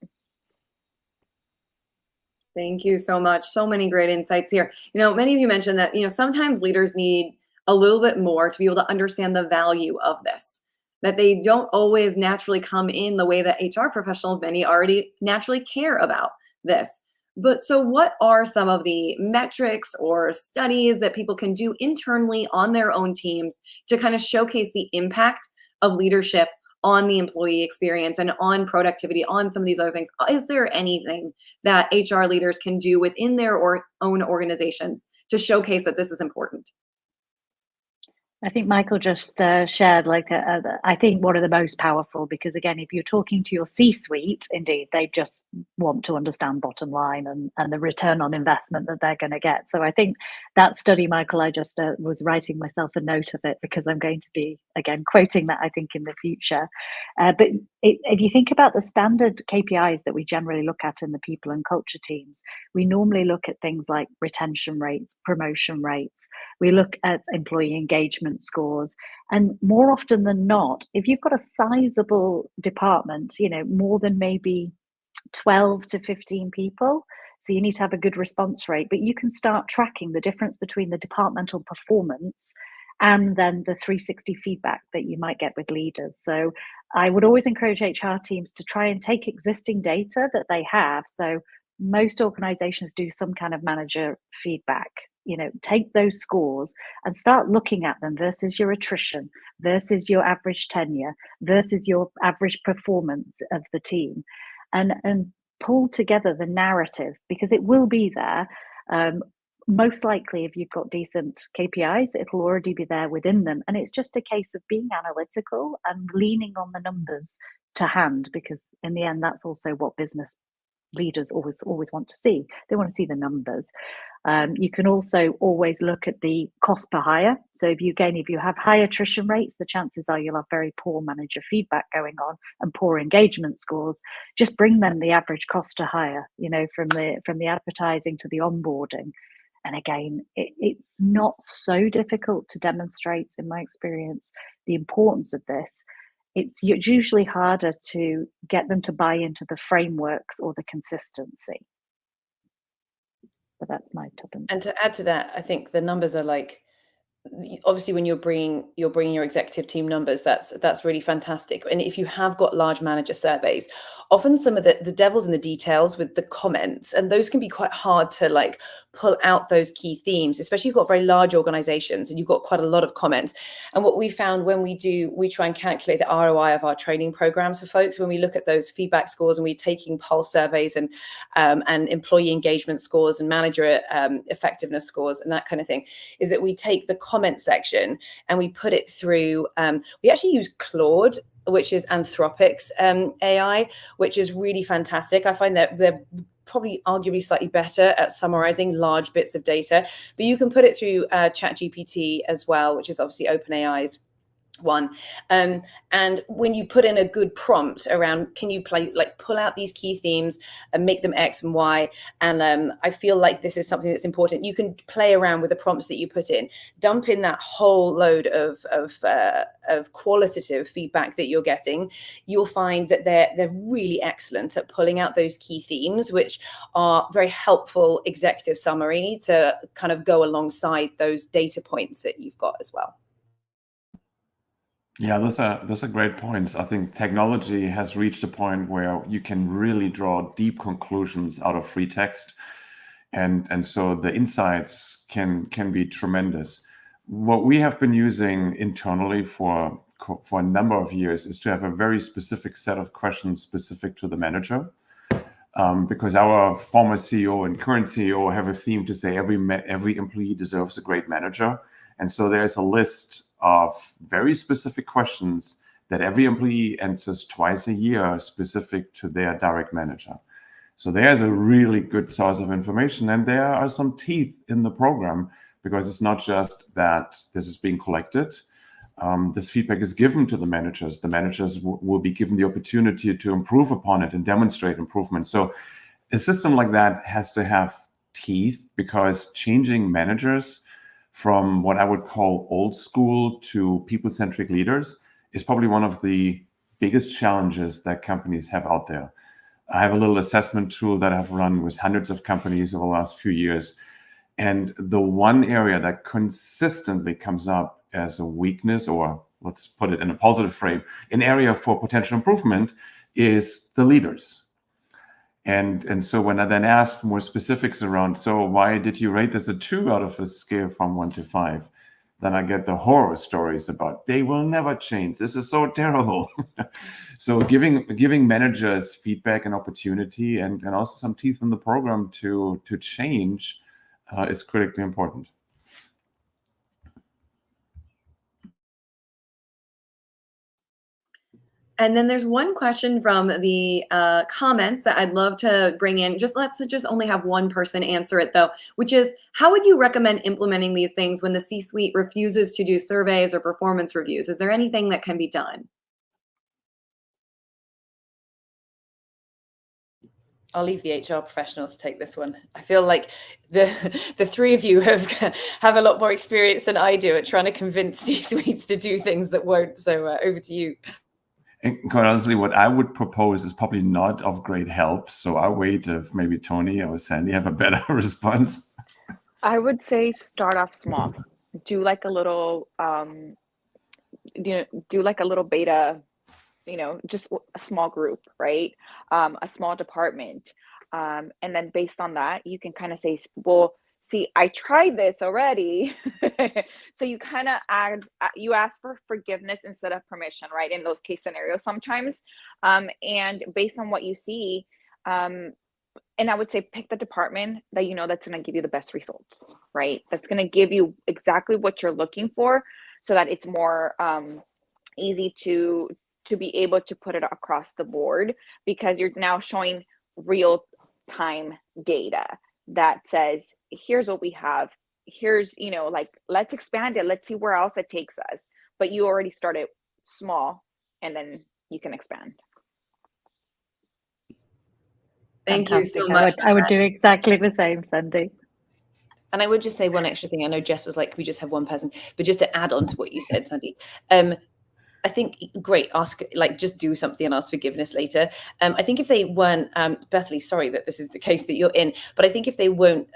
Thank you so much. So many great insights here. Many of you mentioned that, sometimes leaders need a little bit more to be able to understand the value of this. that they don't always naturally come in the way that HR professionals, many already naturally care about this. But so what are some of the metrics or studies that people can do internally on their own teams to kind of showcase the impact of leadership on the employee experience and on productivity, on some of these other things? Is there anything that HR leaders can do within their own organizations to showcase that this is important? I think Michael just shared I think one of the most powerful, because again, if you're talking to your C-suite, indeed, they just want to understand bottom line and the return on investment that they're going to get. So I think that study, Michael, I just was writing myself a note of it because I'm going to be, again, quoting that, I think, in the future. But if you think about the standard KPIs that we generally look at in the people and culture teams, we normally look at things like retention rates, promotion rates. We look at employee engagement scores, and more often than not, if you've got a sizable department, more than maybe 12 to 15 people, so you need to have a good response rate, but you can start tracking the difference between the departmental performance and then the 360 feedback that you might get with leaders. So I would always encourage HR teams to try and take existing data that they have. So most organizations do some kind of manager feedback. Take those scores and start looking at them versus your attrition, versus your average tenure, versus your average performance of the team, and pull together the narrative, because it will be there. Most likely, if you've got decent KPIs, it'll already be there within them. And it's just a case of being analytical and leaning on the numbers to hand, because in the end, that's also what business leaders always want to see. They want to see the numbers. You can also always look at the cost per hire. So if you have high attrition rates, the chances are you'll have very poor manager feedback going on and poor engagement scores. Just bring them the average cost to hire, from the advertising to the onboarding. And again, it's not so difficult to demonstrate, in my experience, the importance of this. It's usually harder to get them to buy into the frameworks or the consistency. But that's my top. And to add to that, I think the numbers are obviously when you're bringing your executive team numbers, that's really fantastic. And if you have got large manager surveys, often some of the devil's in the details with the comments, and those can be quite hard to pull out those key themes, especially if you've got very large organizations and you've got quite a lot of comments. And what we found when we try and calculate the ROI of our training programs for folks, when we look at those feedback scores and we're taking pulse surveys and employee engagement scores and manager effectiveness scores and that kind of thing, is that we take the comment section and we put it through, we actually use Claude, which is Anthropic's AI, which is really fantastic. I find that they're probably arguably slightly better at summarizing large bits of data, but you can put it through ChatGPT as well, which is obviously OpenAI's one. And when you put in a good prompt around, can you pull out these key themes and make them X and Y? And I feel like this is something that's important. You can play around with the prompts that you put in, dump in that whole load of qualitative feedback that you're getting. You'll find that they're really excellent at pulling out those key themes, which are very helpful executive summary to kind of go alongside those data points that you've got as well. Yeah, those are great points. I think technology has reached a point where you can really draw deep conclusions out of free text, and so the insights can be tremendous. What we have been using internally for a number of years is to have a very specific set of questions specific to the manager, because our former CEO and current CEO have a theme to say every employee deserves a great manager, and so there's a list of very specific questions that every employee answers twice a year specific to their direct manager. So there's a really good source of information, and there are some teeth in the program, because it's not just that this is being collected. This feedback is given to the managers. The managers will be given the opportunity to improve upon it and demonstrate improvement. So a system like that has to have teeth, because changing managers from what I would call old school to people-centric leaders is probably one of the biggest challenges that companies have out there. I have a little assessment tool that I've run with hundreds of companies over the last few years. And the one area that consistently comes up as a weakness or let's put it in a positive frame, an area for potential improvement is the leaders. And so when I then asked more specifics around, so why did you rate this a 2 out of a scale from 1 to 5? Then I get the horror stories about they will never change. This is so terrible. So giving managers feedback and opportunity and also some teeth in the program to change is critically important. And then there's one question from the comments that I'd love to bring in. Let's just only have one person answer it though, which is, how would you recommend implementing these things when the C-suite refuses to do surveys or performance reviews? Is there anything that can be done? I'll leave the HR professionals to take this one. I feel like the three of you have a lot more experience than I do at trying to convince C-suites to do things that won't. So over to you. And quite honestly, what I would propose is probably not of great help. So I'll wait if maybe Tony or Sandy have a better response. I would say start off small. Do like a little, do like a little beta, just a small group, right? A small department. And then based on that, you can kind of say, well, see, I tried this already. So you kind of you ask for forgiveness instead of permission, right? In those case scenarios sometimes. And based on what you see, and I would say pick the department that you know that's going to give you the best results, right? That's going to give you exactly what you're looking for so that it's more easy to be able to put it across the board, because you're now showing real time data that says, here's what we have. Here's, let's expand it. Let's see where else it takes us. But you already started small and then you can expand. Thank you so Fantastic. much. I would do exactly the same, Sandy. And I would just say one extra thing. I know Jess was like, we just have one person, but just to add on to what you said, Sandy, I think, great, just do something and ask forgiveness later. I think if they weren't, Bethany, sorry that this is the case that you're in, but I think if they won't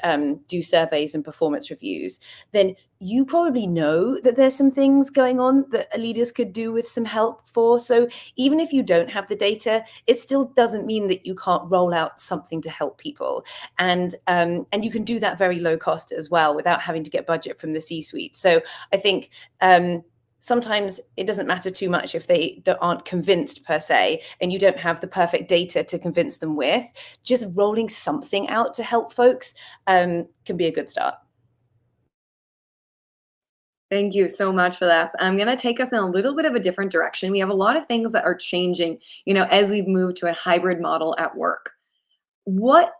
do surveys and performance reviews, then you probably know that there's some things going on that leaders could do with some help for. So even if you don't have the data, it still doesn't mean that you can't roll out something to help people. And you can do that very low cost as well without having to get budget from the C-suite. So I think sometimes it doesn't matter too much if they aren't convinced per se, and you don't have the perfect data to convince them with. Just rolling something out to help folks can be a good start. Thank you so much for that. I'm going to take us in a little bit of a different direction. We have a lot of things that are changing, as we've moved to a hybrid model at work. What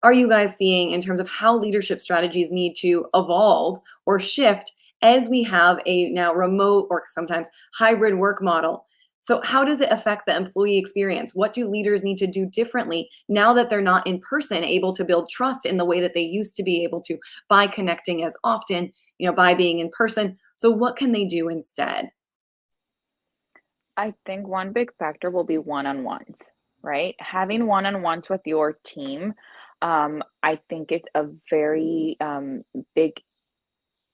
are you guys seeing in terms of how leadership strategies need to evolve or shift as we have a now remote or sometimes hybrid work model? So how does it affect the employee experience? What do leaders need to do differently now that they're not in person, able to build trust in the way that they used to be able to by connecting as often, by being in person? So what can they do instead? I think one big factor will be one-on-ones, right? Having one-on-ones with your team, I think it's a very big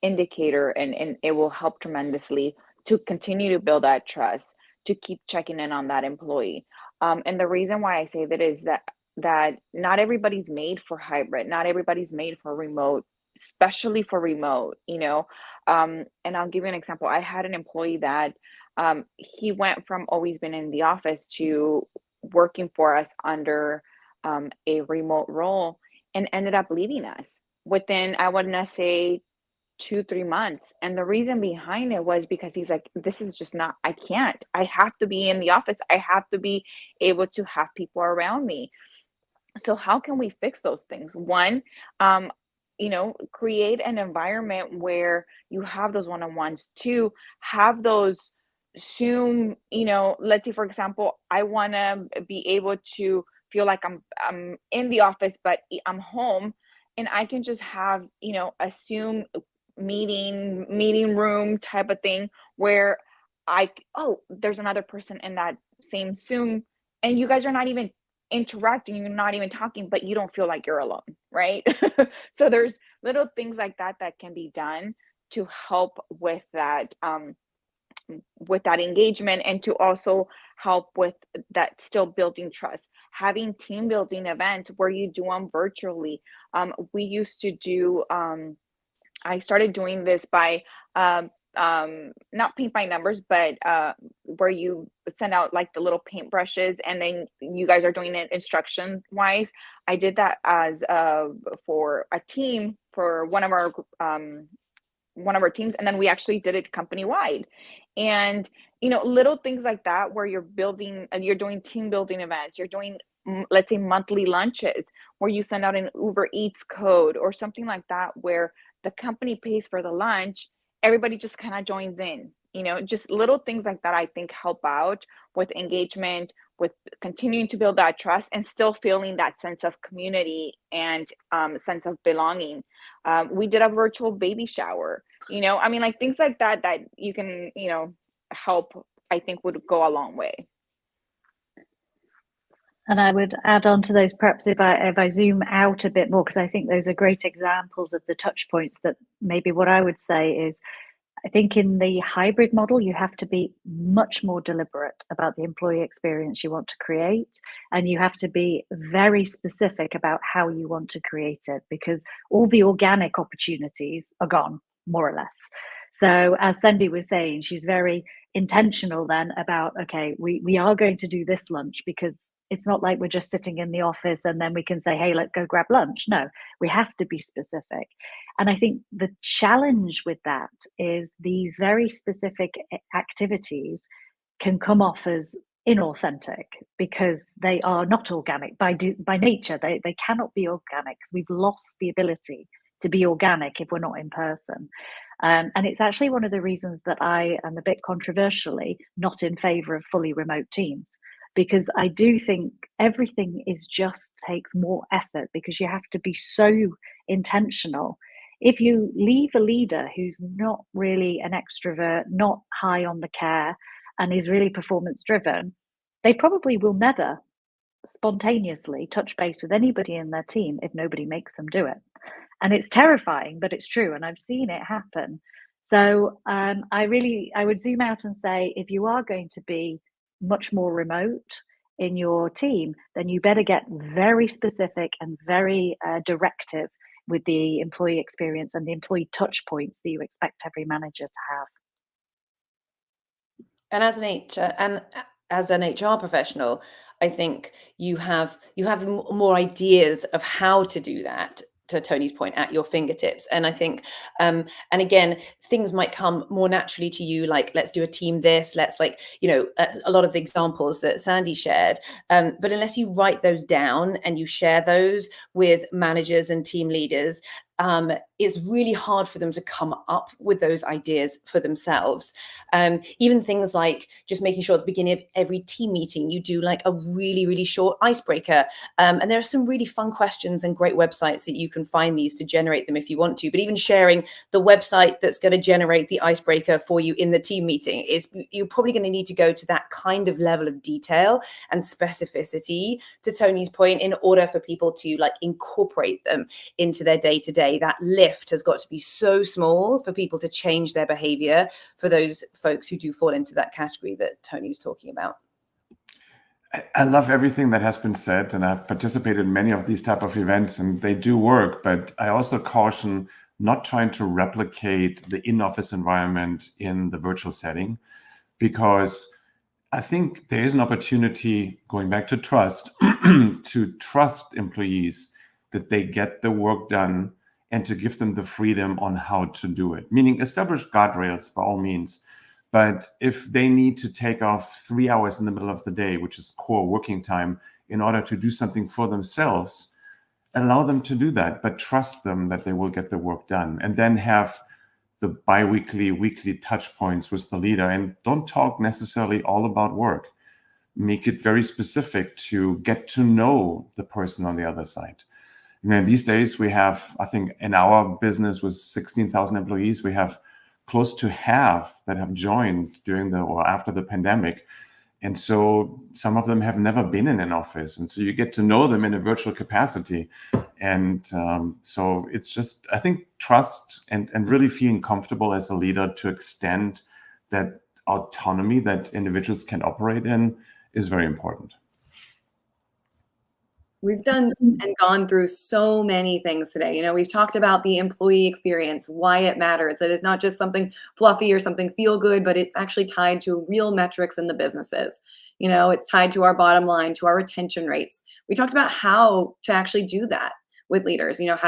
indicator, and it will help tremendously to continue to build that trust, to keep checking in on that employee. And the reason why I say that is that not everybody's made for hybrid, not everybody's made for remote, especially for remote, and I'll give you an example. I had an employee that he went from always been in the office to working for us under a remote role, and ended up leaving us within, I wouldn't say 2-3 months. And the reason behind it was because he's like, this is just not, I can't, I have to be in the office. I have to be able to have people around me. So how can we fix those things? One, create an environment where you have those one-on-ones. Two, have those Zoom, let's say, for example, I want to be able to feel like I'm in the office, but I'm home, and I can just have, a Zoom meeting room type of thing where there's another person in that same Zoom, and you guys are not even interacting, you're not even talking, but you don't feel like you're alone, right? So there's little things like that can be done to help with that with that engagement, and to also help with that still building trust. Having team building events where you do them virtually. We used to do, I started doing this by not paint by numbers, but where you send out like the little paint brushes and then you guys are doing it instruction wise. I did that as for a team for one of our teams, and then we actually did it company wide. And little things like that where you're building and you're doing team building events, you're doing let's say monthly lunches where you send out an Uber Eats code or something like that, where the company pays for the lunch, everybody just kind of joins in. Just little things like that, I think, help out with engagement, with continuing to build that trust and still feeling that sense of community and sense of belonging. We did a virtual baby shower, like things like that you can, help, I think would go a long way. And I would add on to those, perhaps if I zoom out a bit more, because I think those are great examples of the touch points, that maybe what I would say is, I think in the hybrid model, you have to be much more deliberate about the employee experience you want to create. And you have to be very specific about how you want to create it, because all the organic opportunities are gone, more or less. So as Sandy was saying, she's very intentional then about, okay, we are going to do this lunch, because it's not like we're just sitting in the office and then we can say, hey, let's go grab lunch. No, we have to be specific. And I think the challenge with that is these very specific activities can come off as inauthentic because they are not organic by nature. They cannot be organic because we've lost the ability to be organic if we're not in person. And it's actually one of the reasons that I am a bit controversially not in favor of fully remote teams, because I do think everything just takes more effort, because you have to be so intentional. If you leave a leader who's not really an extrovert, not high on the care, and is really performance driven, they probably will never spontaneously touch base with anybody in their team if nobody makes them do it. And it's terrifying, but it's true, and I've seen it happen. So I would zoom out and say, if you are going to be much more remote in your team, then you better get very specific and very directive with the employee experience and the employee touch points that you expect every manager to have. And as an HR professional, I think you have more ideas of how to do that, to Tony's point, at your fingertips. And I think, and again, things might come more naturally to you, like, let's do a team this, let's a lot of the examples that Sandy shared. But unless you write those down and you share those with managers and team leaders, it's really hard for them to come up with those ideas for themselves. Even things like just making sure at the beginning of every team meeting, you do like a really, really short icebreaker. And there are some really fun questions and great websites that you can find these to generate them if you want to. But even sharing the website that's going to generate the icebreaker for you in the team meeting you're probably going to need to go to that kind of level of detail and specificity, to Tony's point, in order for people to incorporate them into their day-to-day. That lift has got to be so small for people to change their behavior, for those folks who do fall into that category that Tony's talking about. I love everything that has been said, and I've participated in many of these type of events, and they do work. But I also caution not trying to replicate the in-office environment in the virtual setting, because I think there is an opportunity, going back to trust, to trust employees that they get the work done, and to give them the freedom on how to do it. Meaning, establish guardrails by all means. But if they need to take off 3 hours in the middle of the day, which is core working time, in order to do something for themselves, allow them to do that, but trust them that they will get the work done. And then have the bi-weekly, weekly touch points with the leader. And don't talk necessarily all about work. Make it very specific to get to know the person on the other side. These days we have, I think in our business with 16,000 employees, we have close to half that have joined during or after the pandemic. And so some of them have never been in an office. And so you get to know them in a virtual capacity. And so it's just, I think, trust and really feeling comfortable as a leader to extend that autonomy that individuals can operate in is very important. We've done and gone through so many things today. You know, we've talked about the employee experience, why it matters, that it's not just something fluffy or something feel good, but it's actually tied to real metrics in the businesses. You know, it's tied to our bottom line, to our retention rates. We talked about how to actually do that with leaders, you know,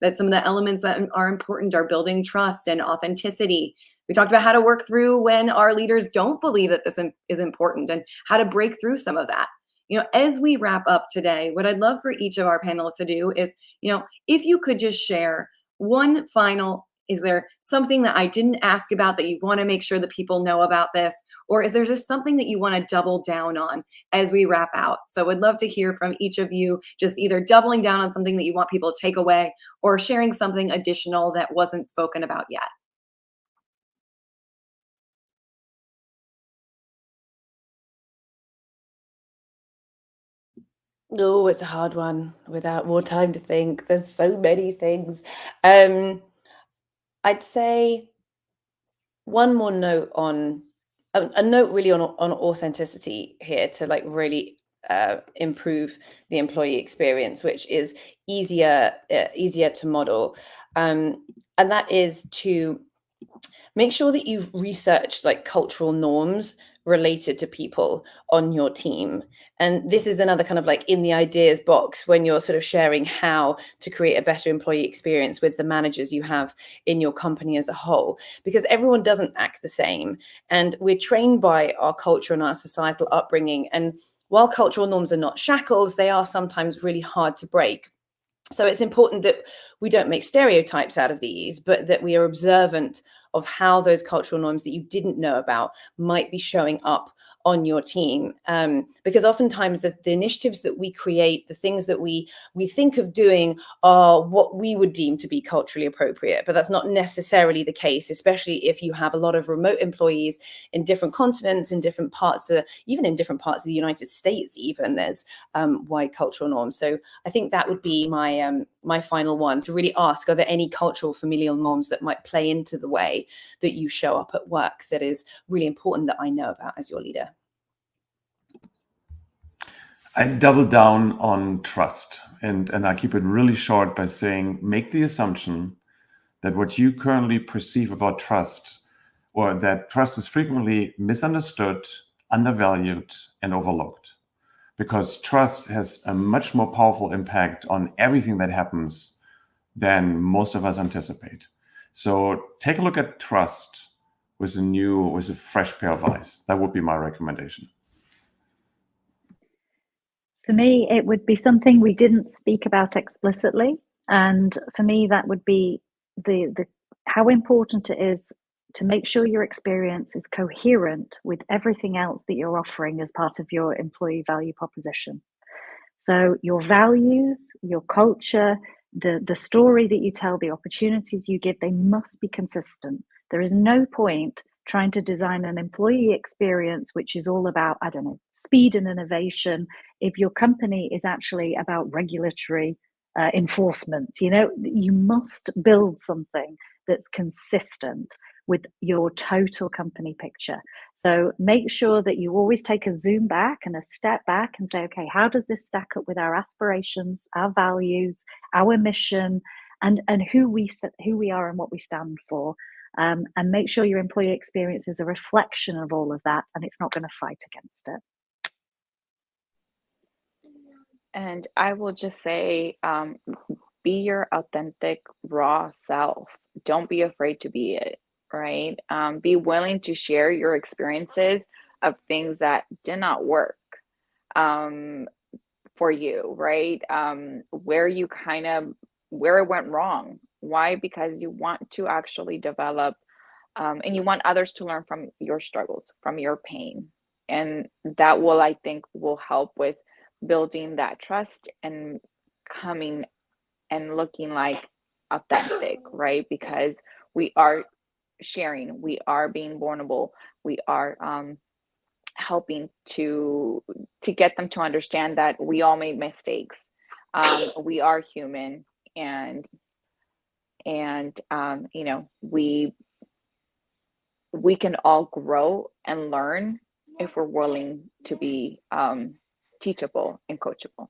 that some of the elements that are important are building trust and authenticity. We talked about how to work through when our leaders don't believe that this is important and how to break through some of that. You know, as we wrap up today, what I'd love for each of our panelists to do is, you know, if you could just share one final, is there something that I didn't ask about that you want to make sure that people know about this? Or is there just something that you want to double down on as we wrap out? So would love to hear from each of you, just either doubling down on something that you want people to take away or sharing something additional that wasn't spoken about yet. Oh, it's a hard one without more time to think. There's so many things. I'd say one more note on a note really on authenticity here to like really improve the employee experience, which is easier to model, and that is to make sure that you've researched like cultural norms related to people on your team. And this is another kind of like in the ideas box when you're sort of sharing how to create a better employee experience with the managers you have in your company as a whole, because everyone doesn't act the same. And we're trained by our culture and our societal upbringing. And while cultural norms are not shackles, they are sometimes really hard to break. So it's important that we don't make stereotypes out of these, but that we are observant of how those cultural norms that you didn't know about might be showing up on your team. Because oftentimes the initiatives that we create, the things that we think of doing are what we would deem to be culturally appropriate, but that's not necessarily the case, especially if you have a lot of remote employees in different continents, in different parts of, even in different parts of the United States, even there's wide cultural norms. So I think that would be my final one, to really ask, are there any cultural familial norms that might play into the way that you show up at work that is really important that I know about as your leader? I double down on trust, and I keep it really short by saying, make the assumption that what you currently perceive about trust, or that trust is frequently misunderstood, undervalued, and overlooked. Because trust has a much more powerful impact on everything that happens than most of us anticipate. So take a look at trust with a fresh pair of eyes. That would be my recommendation. For me, it would be something we didn't speak about explicitly. And for me, that would be the how important it is to make sure your experience is coherent with everything else that you're offering as part of your employee value proposition. So your values, your culture, the story that you tell, the opportunities you give, they must be consistent. There is no point trying to design an employee experience which is all about, I don't know, speed and innovation, if your company is actually about regulatory enforcement. You know, you must build something that's consistent with your total company picture. So make sure that you always take a zoom back and a step back and say, okay, how does this stack up with our aspirations, our values, our mission, and who we are and what we stand for? And make sure your employee experience is a reflection of all of that, and it's not going to fight against it. And I will just say, be your authentic, raw self. Don't be afraid to be it, right? Be willing to share your experiences of things that did not work for you, right? Where it went wrong. Why? Because you want to actually develop, and you want others to learn from your struggles, from your pain. And that will, I think, will help with building that trust and coming and looking like authentic, right? Because we are sharing, we are being vulnerable, we are helping to get them to understand that we all made mistakes. We are human, and you know, we can all grow and learn if we're willing to be teachable and coachable.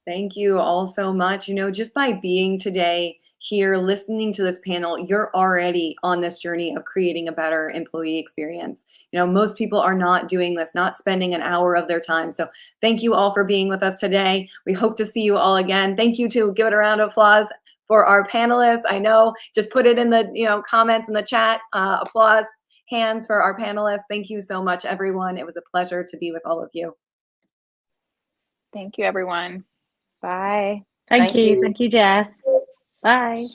Thank you all so much. You know, just by being today here, listening to this panel, you're already on this journey of creating a better employee experience. You know, most people are not doing this, not spending an hour of their time. So thank you all for being with us today. We hope to see you all again. Thank you to give it a round of applause for our panelists. I know, just put it in the, you know, comments in the chat, applause, hands for our panelists. Thank you so much, everyone. It was a pleasure to be with all of you. Thank you, everyone. Bye. Thank Thank you. you. Thank you, Jess. Bye.